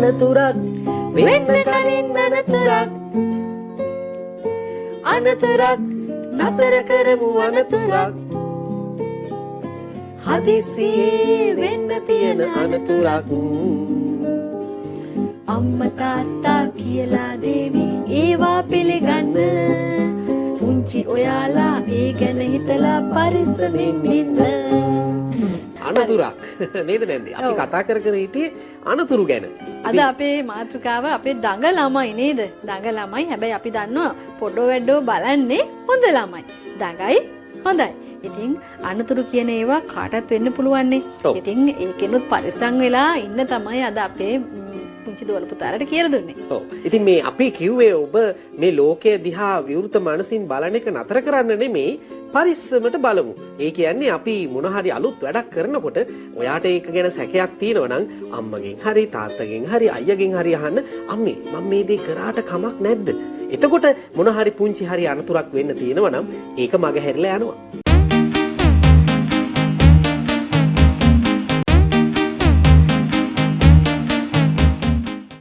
අනතුරක් වෙන්න කලින් අනතුරක් අනතුරක් නතර කරමු අනතුරක් හදිසියේ වෙන්න තියෙන අනතුරක් අම්මා තාත්තා කියලා දේවි ඒවා පිළිගන්න පුංචි ඔයාලා ඒ ගැන හිතලා පරිස්සමින් ඉන්න අනතුරක් නේද නැන්දේ අපි කතා කර හිටියේ අනතුරු ගැන අද අපේ මාතෘකාව අපේ දඟ ළමයි නේද දඟ ළමයි හැබැයි අපි දන්නවා පොඩෝ වැඩෝ බලන්නේ හොඳ ළමයි දඟයි හොඳයි ඉතින් අනතුරු කියන ඒවා කාටත් වෙන්න පුළුවන් නේ ඉතින් ඒකෙනුත් පරිස්සම් වෙලා ඉන්න තමයි අද අපේ පුංචි දුවල පුතාලට කියලා දුන්නේ. ඔව්. ඉතින් මේ අපි කිව්වේ ඔබ මේ ලෝකයේ දිහා විවෘත මනසින් බලන එක නතර කරන්න නෙමෙයි පරිස්සමට බලමු. ඒ කියන්නේ අපි මොන හරි අලුත් වැඩක් කරනකොට ඔයාට ඒක ගැන සැකයක් තියෙනවා නම් අම්මගෙන් හරි තාත්තගෙන් හරි අයියගෙන් හරි අහන්න අම්මේ මම මේ දේ කරාට කමක් නැද්ද? එතකොට මොන හරි පුංචි හරි අනතුරක් වෙන්න තියෙනවා නම් ඒක මග හැරිලා යනවා.